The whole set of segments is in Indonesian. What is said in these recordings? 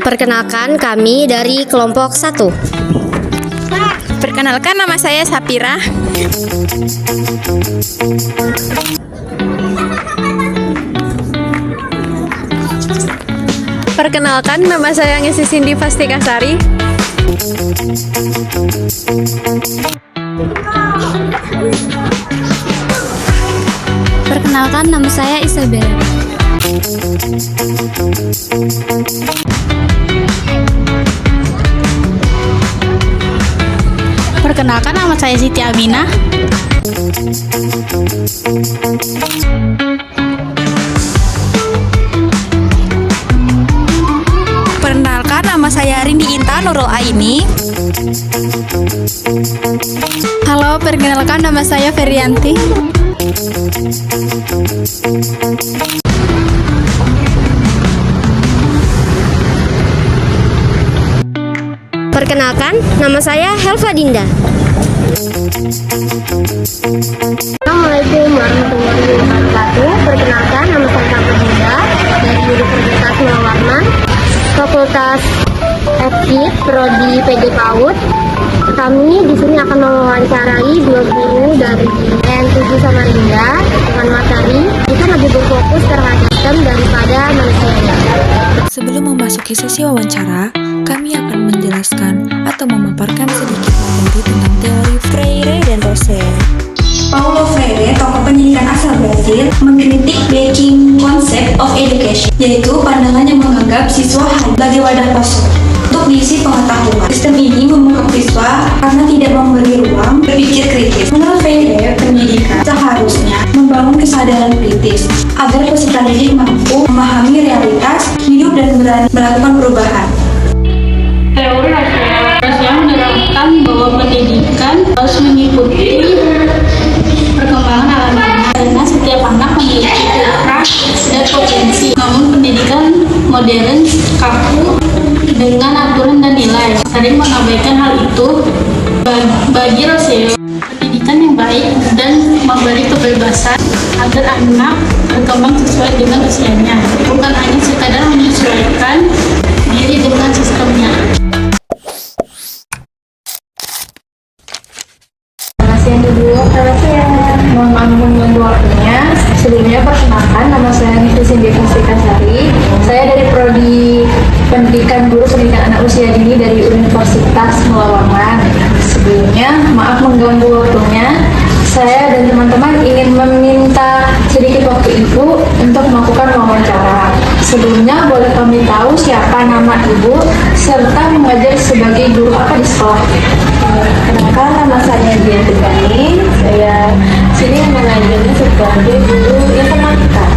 Perkenalkan, kami dari kelompok 1. Perkenalkan, nama saya Sapira. Perkenalkan, nama saya Ngisi Cindy Fastikasari. Perkenalkan, nama saya Isabella. Perkenalkan, nama saya Siti Aminah. Perkenalkan, nama saya Rindi Intan Nurul Aini. Halo, perkenalkan, nama saya Ferianti. Perkenalkan, nama saya Helva Dinda. Assalamualaikum warahmatullahi wabarakatuh. Perkenalkan, nama saya Helva Dinda dari Universitas Muhammad, Fakultas FKIP, Prodi PD PAUD. Kami di sini akan mewawancarai dua guru dari N7 Samarinda dengan materi kita lebih berfokus terhadap STEM daripada manusia. Sebelum memasuki sesi wawancara, kami akan menjelaskan atau memaparkan sedikit materi tentang teori Freire dan Rousseau. Paulo Freire, tokoh pendidikan asal Brasil, mengkritik Backing Concept of Education, yaitu pandangan yang menganggap siswa sebagai wadah kosong untuk diisi pengetahuan. Sistem ini membuka siswa karena tidak memberi ruang berpikir kritis. Menurut Freire, pendidikan seharusnya membangun kesadaran kritis agar peserta didik mampu memahami realitas hidup dan berani melakukan perubahan. Teori Rousseau menerangkan bahwa pendidikan harus mengikuti perkembangan alamiah karena setiap anak memiliki fitrah dan potensi. Namun pendidikan modern kaku dengan aturan dan nilai sering mengabaikan hal itu. Bagi Rousseau, pendidikan yang baik dan memberi kebebasan agar anak berkembang sesuai dengan usianya, bukan hanya sekadar menyesuaikan diri dengan sistemnya. Mohon maaf mengganggu waktunya. Sebelumnya perkenalkan, nama saya Ngisi Cindy Fastikasari. Saya dari Prodi Pendidikan Guru Pendidikan Anak Usia Dini dari Universitas Muhammad. Sebelumnya, maaf mengganggu waktunya. Saya dan teman-teman ingin meminta sedikit waktu Ibu untuk melakukan wawancara. Sebelumnya, boleh kami tahu siapa nama Ibu serta mengajar sebagai guru apa di sekolah? Kenalkan, nama saya Dian Tegani. Saya sini mengajarnya sebagai guru informatika.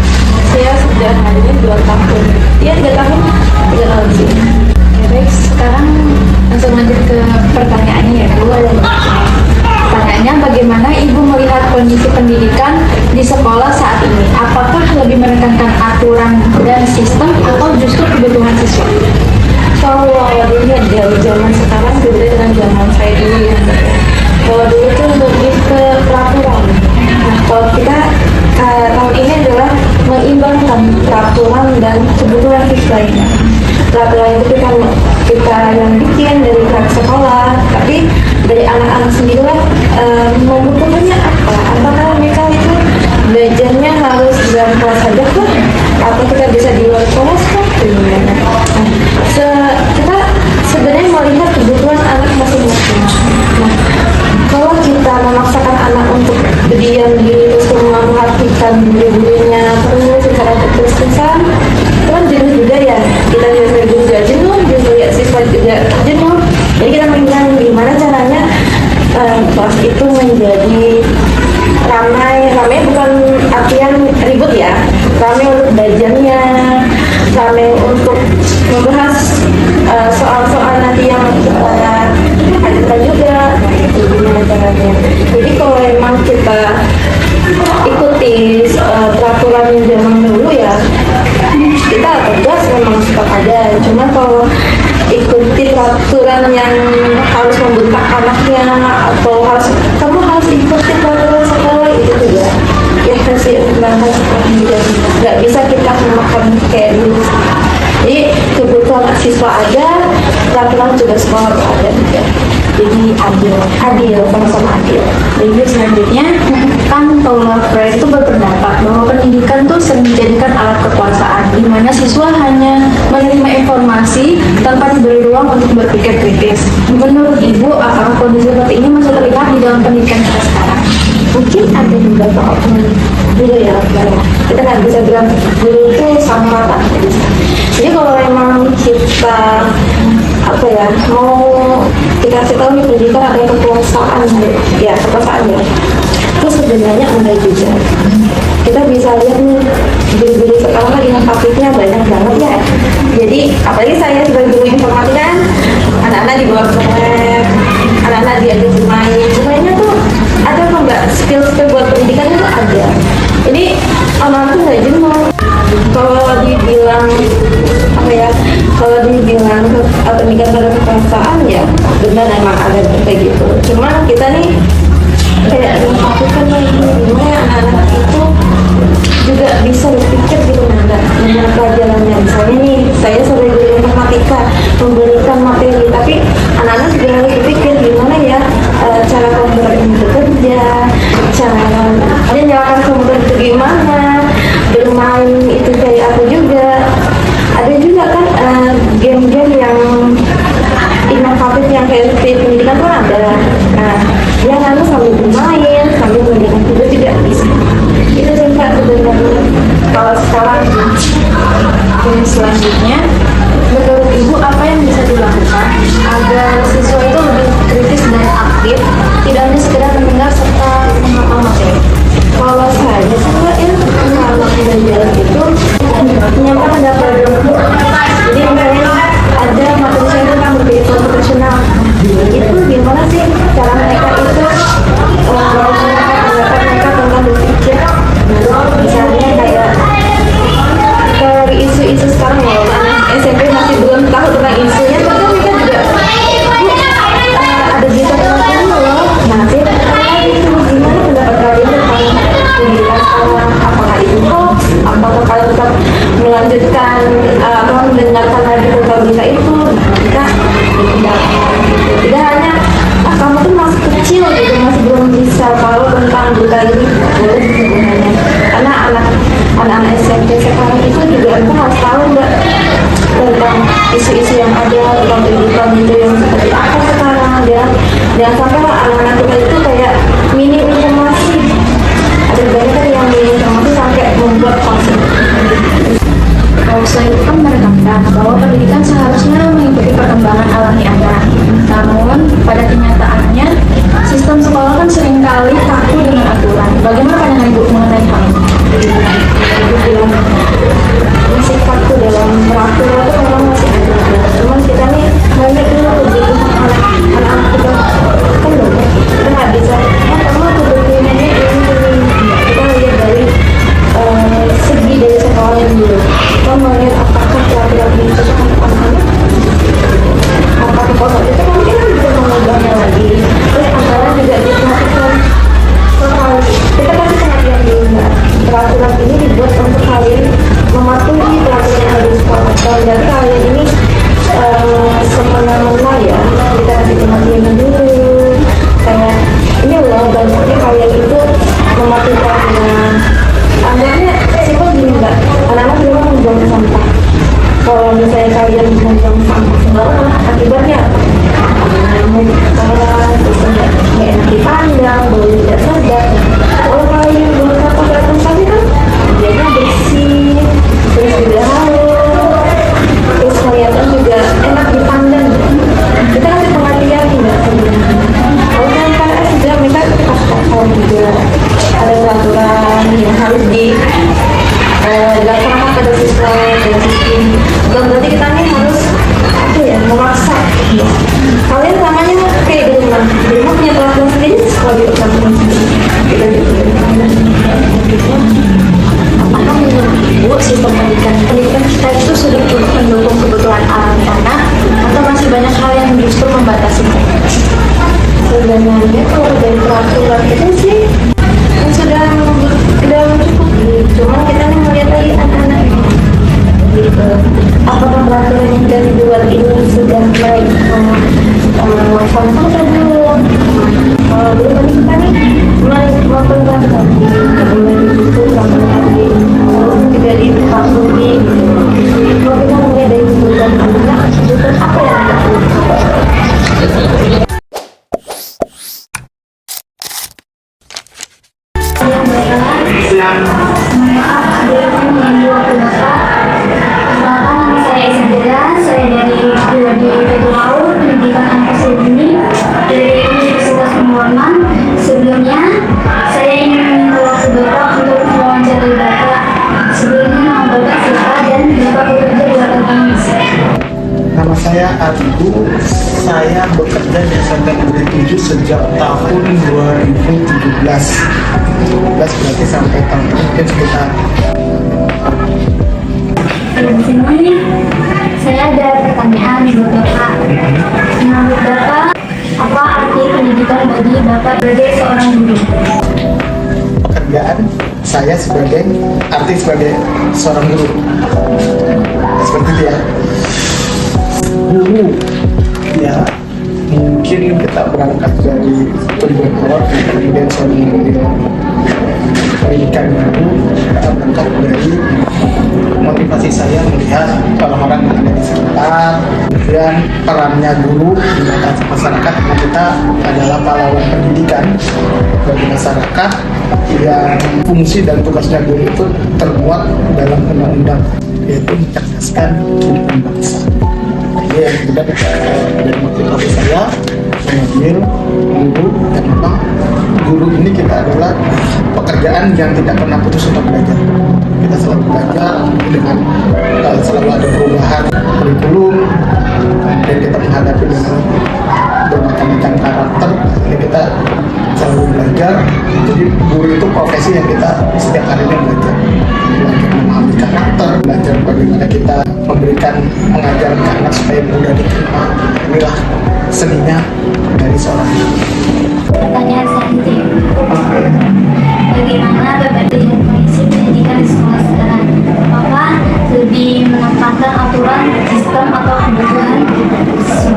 Saya sudah hadir 2 tahun. Iya, 3 tahun. 3 tahun sih. Ya, baik, sekarang langsung lanjut ke pertanyaannya ya Bu. Pertanyaannya, bagaimana Ibu melihat kondisi pendidikan di sekolah saat ini? Apakah lebih menekankan aturan dan sistem atau justru kebutuhan siswa? Kalau dilihat dari zaman sekarang berbeda dengan zaman saya dulu ya. Kalau dulu tuh lebih ke peraturan. Nah, kalau kita tahun ini adalah mengimbangkan peraturan dan kebutuhan siswa ini. Peraturan itu kita yang bikin dari pihak sekolah, tapi dari anak-anak sendirilah membutuhkannya apa? Apakah mereka itu belajarnya harus di dalam kelas saja kah? Atau kita bisa di luar kelas kah? Kita sebenarnya melihat kebutuhan anak masing-masing. Nah, kalau kita memaksakan anak untuk berdiam diri terus memperhatikan budi-budinya terus secara terus-terusan, itu kan jenuh juga ya. Kita juga jenuh, lihat siswa juga jenuh. Jadi kita mengingat gimana caranya kelas itu menjadi ramai bukan artian ribut ya, ramai untuk belajarnya, ramai untuk membahas soal-soal nanti yang ada juga. Gimana caranya? Jadi kalau memang kita ikuti peraturan yang zaman dulu ya, kita tegas memang suka ada. Cuma kalau ikuti peraturan yang harus membentak anaknya atau kamu harus ikuti peraturan sekolah itu juga ya kasih peraturan sekolah juga nggak bisa kita memakan kayak dulu. Jadi kebutuhan siswa ada, laki-laki juga sekolah ada juga. Jadi adil, sama-sama adil. Jadi selanjutnya, kan Paulo Freire itu berpendapat bahwa pendidikan tuh sering dijadikan alat kekuasaan, di mana siswa hanya menerima informasi tanpa diberi ruang untuk berpikir kritis. Menurut Ibu, apakah kondisi seperti ini masih terlihat di dalam pendidikan kita sekarang? Mungkin ada beberapa oknum dulu ya, kita nggak bisa bilang dulu itu sama rata. Jadi kalau memang kita mau dikasih tahu nih pendidikan ada kekuasaan ya, itu sebenarnya enggak juga. Kita bisa lihat nih guru-guru sekarang lagi topiknya banyak banget ya. Jadi apalagi saya sebagai guru informatika kan, anak-anak dibawa ke lab, anak-anak diajak bermainnya tuh ada apa enggak skill-skill buat pendidikan itu ada. Jadi anak-anak tuh nggak jenuh. Kalau dibilang pendidikan pada kekuasaan ya benar, emang ada kayak gitu. Cuma kita nih kayak melakukan gimana anak-anak itu juga bisa berpikir gitu dengan pelajarannya. Misalnya nih saya sebagai guru informatika memberikan materi, tapi anak-anak juga harus berpikir gimana ya cara komputer ini bekerja, cara dia nyalakan komputer itu gimana, bermain itu kayak apa juga. Ada juga kan game-game yang inovatif yang kayak pendidikan tuh ada. Nah, dia lalu sambil bermain, sambil mendidikan juga bisa. Itu juga sebenarnya kalau sekarang. Dan selanjutnya, menurut Ibu apa yang bisa dilakukan agar siswa itu lebih kritis dan aktif, tidak hanya sekedar mendengar serta menghafal materi? Kalau saya ya, kalau belajar itu menyampaikan pendapat. Jadi misalnya ada materi saya tentang berpikir profesional, itu gimana sih cara mereka itu menyampaikan pendapat mereka tentang berpikir. Misalnya kayak dari isu-isu sekarang ya, anak SMP masih belum tahu tentang isunya, tapi mereka juga ada berita tentang ini loh. Nah, saya itu gimana pendapat kalian tentang pendidikan sekarang? Apakah itu hoax? Apakah kalian tetap melanjutkan atau mendengarkan lagi tentang berita itu? Tidak hanya kamu tuh masih kecil gitu, masih belum bisa tahu tentang berita ini, boleh sebenarnya. Karena anak-anak SMP sekarang itu juga harus tahu nggak tentang isu-isu yang ada tentang pendidikan itu yang seperti apa sekarang ya. Jangan sampai anak-anak kita itu kayak minim informasi. Ada banyak kan yang minim informasi sampai membuat konsep. Paulo itu kan menekankan bahwa pendidikan seharusnya mengikuti perkembangan alami anak. Namun, pada kenyataannya, sistem sekolah kan seringkali kaku dengan aturan. Bagaimana pandangan Ibu mengenai hal ini? Masih kaku dalam peraturan itu memang masih ada. Cuman kita nih banyak dulu di anak-anak kita kan belum. Kita nggak bisa. Kamu kebutuhannya ini. Kita lihat dari segi dari sekolahnya dulu. Kita melihat apakah laki-laki itu cocok untuk anak-anak. Apakah kalau itu kan kita bisa mengubahnya lagi. Terus antara juga diperhatikan. Kita pasti perhatian dulu mbak. Peraturan ini dibuat untuk kalian mematuhi peraturan yang ada di sekolah. Kalau dari kalian ini semena-mena ya, kita kasih perhatian dulu. Kayak ini loh, banyaknya kalian itu mematuhi peraturan. Anggapnya simpel gini mbak, anak-anak di rumah membuang sampah. Kalau misalnya kalian membuang sampah sembarangan, akibatnya terus nggak enak dipandang, bau tidak sedap. Kalau kalian buang sampah ke tempat kan dianya bersih, terus juga halus, terus kelihatan juga enak dipandang. Kita kasih pengertian tidak sebenarnya. Kalau kalian KS juga mereka kasih juga ada peraturan yang harus dilaksanakan pada siswa dan sistem. Bukan berarti kita nih harus memaksa. Kalian samanya kayak di rumah punya peraturan sendiri, sekolah juga peraturan sendiri. Kita gitu. Apakah menurut Ibu sistem pendidikan kita itu sudah cukup mendukung kebutuhan alami anak, atau masih banyak hal yang justru membatasi mereka? Sebenarnya kalau dari peraturan itu sih sudah mencukupi. Cuma kita nih melihat lagi anak-anak gitu. Apakah sebelumnya menunggu waktu Bapak. Perkenalkan, nama saya Isabella, saya dari Prodi PTUAU, Pendidikan Anak Usia Dini dari Universitas Muhammad. Sebelumnya, saya ingin meminta waktu Bapak untuk mewawancarai Bapak. Sebelumnya, nama Bapak siapa dan Bapak bekerja di latar belakang saya? Nama saya Ardu, saya bekerja di SMP Negeri 7 sejak tahun 2017 berarti sampai tahun ini mungkin sekitar. Di sini saya ada pertanyaan buat Bapak. Menurut Bapak, apa arti pendidikan bagi Bapak sebagai seorang guru? Pekerjaan saya sebagai seorang guru. Seperti itu ya. Guru, ya mungkin kita berangkat dari tujuan awal, kemudian saya mengambil pendidikan guru. Kita berangkat dari motivasi saya melihat orang-orang yang ada di sekitar, kemudian perannya guru di masyarakat, karena kita adalah pahlawan pendidikan bagi masyarakat yang fungsi dan tugasnya guru itu termuat dalam undang-undang, yaitu mencerdaskan kehidupan bangsa. Ini yang kedua dari motivasi saya mengambil guru, dan memang guru ini kita adalah pekerjaan yang tidak pernah putus untuk belajar. Kita selalu belajar dengan selalu ada perubahan kurikulum, dan kita menghadapi dengan bermacam-macam karakter. Jadi kita selalu belajar. Jadi guru itu profesi yang kita setiap harinya belajar memahami karakter, belajar bagaimana kita mengajarkan anak supaya mudah diterima. Inilah seninya dari seorang guru. Pertanyaan selanjutnya, bagaimana Bapak melihat kondisi pendidikan di sekolah sekarang? Bapak lebih menekankan aturan, sistem, atau kebutuhan siswa?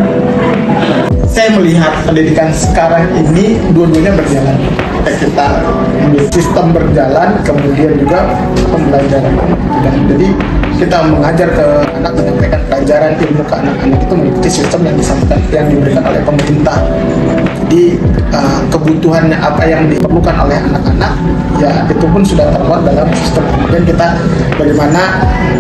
Saya melihat pendidikan sekarang ini dua-duanya berjalan. Kita sistem berjalan, kemudian juga pembelajaran. Jadi kita mengajar ke anak, menyampaikan pelajaran ilmu ke anak-anak itu mengikuti sistem yang disampaikan, yang diberikan oleh pemerintah. Jadi kebutuhan apa yang diperlukan oleh anak-anak, ya itu pun sudah termuat dalam sistem. Kemudian kita bagaimana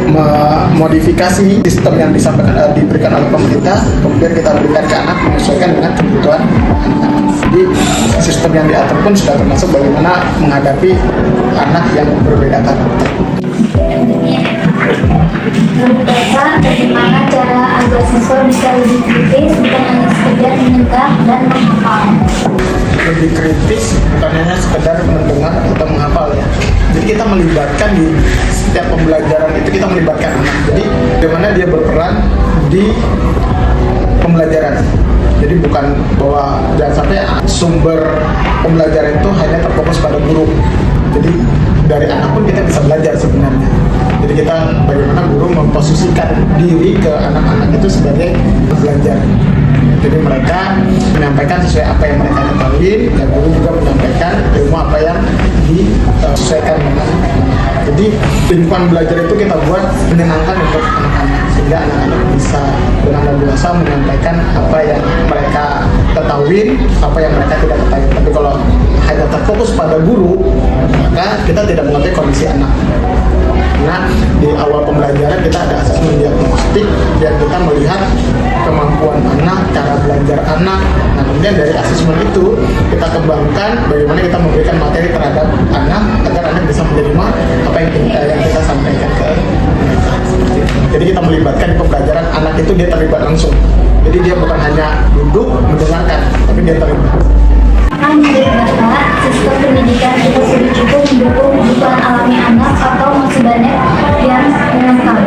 memodifikasi sistem yang disampaikan diberikan oleh pemerintah, kemudian kita berikan ke anak menyesuaikan dengan kebutuhan anak-anak. Jadi sistem yang diatur pun sudah termasuk bagaimana menghadapi anak yang berbeda karakter. Menurut Bapak, bagaimana cara agar siswa bisa lebih kritis, bukan hanya sekedar mendengar dan menghafal? Lebih kritis bukan hanya sekedar mendengar atau menghafal ya. Jadi kita melibatkan di setiap pembelajaran itu, kita melibatkan anak. Jadi bagaimana dia berperan di pembelajaran. Jadi bukan bahwa jangan sampai sumber pembelajaran itu hanya terfokus pada guru. Jadi dari anak pun kita bisa belajar sebenarnya. Jadi kita bagaimana guru memposisikan diri ke anak-anak itu sebagai belajar. Jadi mereka menyampaikan sesuai apa yang mereka ketahui, dan guru juga menyampaikan ilmu apa yang disesuaikan dengan. Jadi lingkungan belajar itu kita buat menyenangkan untuk anak-anak, sehingga anak-anak bisa dengan leluasa menyampaikan apa yang mereka ketahui, apa yang mereka tidak ketahui. Tapi kalau hanya terfokus pada guru, maka kita tidak mengerti kondisi anak. Karena di awal pembelajaran kita ada asesmen diagnostik, dan kita melihat kemampuan anak, cara belajar anak. Nah, kemudian dari asesmen itu kita kembangkan bagaimana kita memberikan materi terhadap anak agar anak bisa menerima apa yang kita sampaikan ke mereka. Jadi kita melibatkan di pembelajaran anak itu, dia terlibat langsung. Jadi dia bukan hanya duduk mendengarkan, tapi dia terlibat. Menurut Bapak, sistem pendidikan kita sudah cukup mendukung kebutuhan alami anak atau masih banyak yang menentang?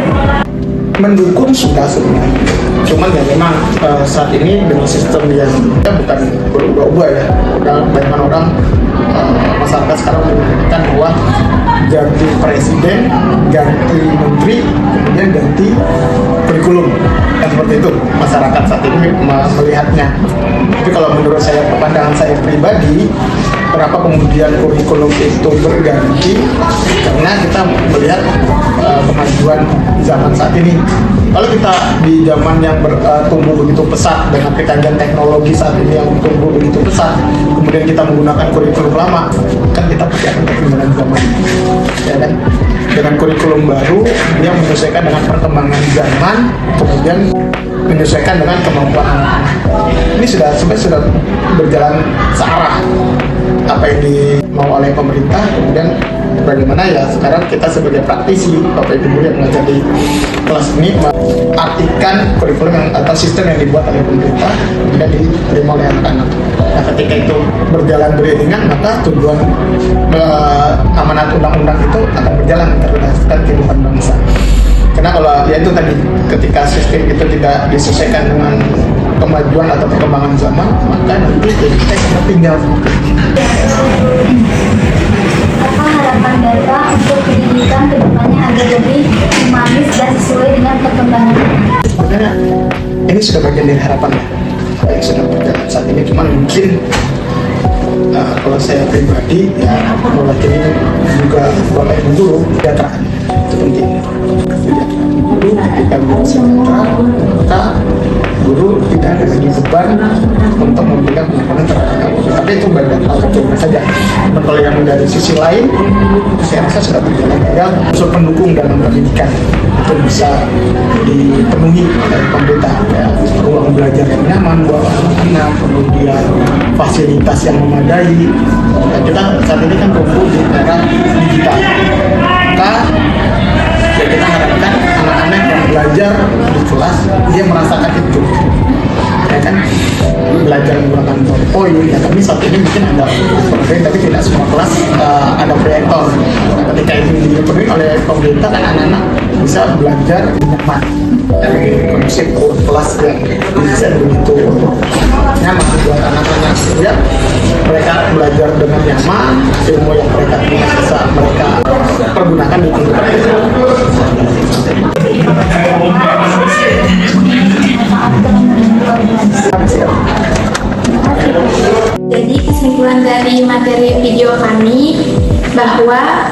Mendukung sudah sebenarnya. Cuman ya memang saat ini dengan sistem yang bukan berubah-ubah ya. Banyak orang masyarakat sekarang mengatakan bahwa ganti presiden, ganti menteri, kemudian ganti kurikulum. Dan seperti itu masyarakat saat ini melihatnya. Tapi kalau menurut saya, pandangan saya pribadi, kenapa kemudian kurikulum itu berganti? Karena kita melihat kemajuan zaman saat ini. Kalau kita di zaman yang tumbuh begitu pesat dengan kekayaan teknologi saat ini yang tumbuh begitu pesat, kemudian kita menggunakan kurikulum lama, kan kita pasti akan ketinggalan zaman, ya kan? dengan kurikulum baru, dia menyesuaikan dengan perkembangan zaman, kemudian menyesuaikan dengan kemampuan anak-anak. Ini sebenarnya sudah berjalan searah apa yang dimau oleh pemerintah, kemudian bagaimana ya sekarang kita sebagai praktisi, Bapak Ibu guru yang mengajar di kelas ini mengartikan kurikulum atau sistem yang dibuat oleh pemerintah dan diterima oleh anak-anak. Nah, ketika itu berjalan beriringan, maka tujuan amanat undang-undang itu akan berjalan berdasarkan kehidupan bangsa. Karena kalau ya itu tadi, ketika sistem itu tidak disesuaikan dengan kemajuan atau perkembangan zaman, maka nanti kita tinggal. Apa harapan Bapak untuk pendidikan kedepannya agar lebih humanis dan sesuai dengan perkembangan? Sebenarnya ini sudah bagian dari harapan yang sudah berjalan saat ini, cuman mungkin kalau saya pribadi ya mewakili juga Bapak Ibu guru, kesejahteraan itu penting. Guru ketika guru sejahtera, maka guru tidak ada lagi beban untuk memberikan pendidikan terhadap anak. Tapi itu banyak hal coba saja. Dan kalau yang dari sisi lain, saya rasa sudah berjalan tinggal unsur pendukung dalam pendidikan itu bisa dipenuhi oleh pemerintah, ya, ruang belajar yang nyaman buat anak-anak, kemudian fasilitas yang memadai. Dan kita saat ini kan tumbuh di era digital, maka ya kita harapkan anak-anak yang belajar di kelas dia merasakan itu, ya kan, belajar menggunakan PowerPoint. Ya kami saat ini mungkin ada PowerPoint, tapi tidak semua kelas ada proyektor. Nah, ketika itu dipenuhi oleh pemerintah, kan anak-anak bisa belajar nyaman dari kondisi kelas yang desain begitu nyaman buat anak-anak, ya mereka belajar dengan nyaman, ilmu yang mereka punya bisa mereka pergunakan di kehidupan. Jadi kesimpulan dari materi video kami bahwa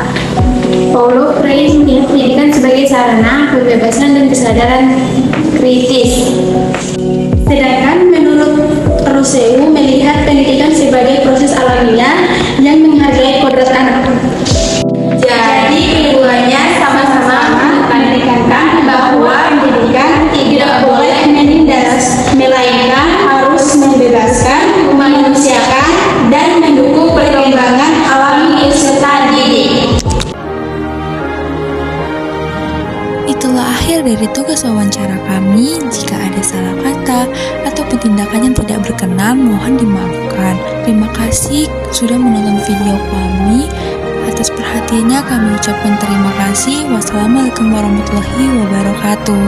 Paulo Freire melihat pendidikan sebagai sarana kebebasan dan kesadaran kritis. Sedangkan menurut Rousseau melihat pendidikan sebagai proses alamiah yang menghargai kodrat anak. Jadi keduanya sama-sama menekankan bahwa pendidikan tidak boleh menindas, melainkan harus membebaskan, memanusiakan, dan mendukung perkembangan alami peserta didik. Itulah akhir dari tugas wawancara kami. Jika ada salah kata atau tindakan yang tidak berkenan, mohon dimaafkan. Terima kasih sudah menonton video kami. Atas perhatiannya kami ucapkan terima kasih. Wassalamualaikum warahmatullahi wabarakatuh.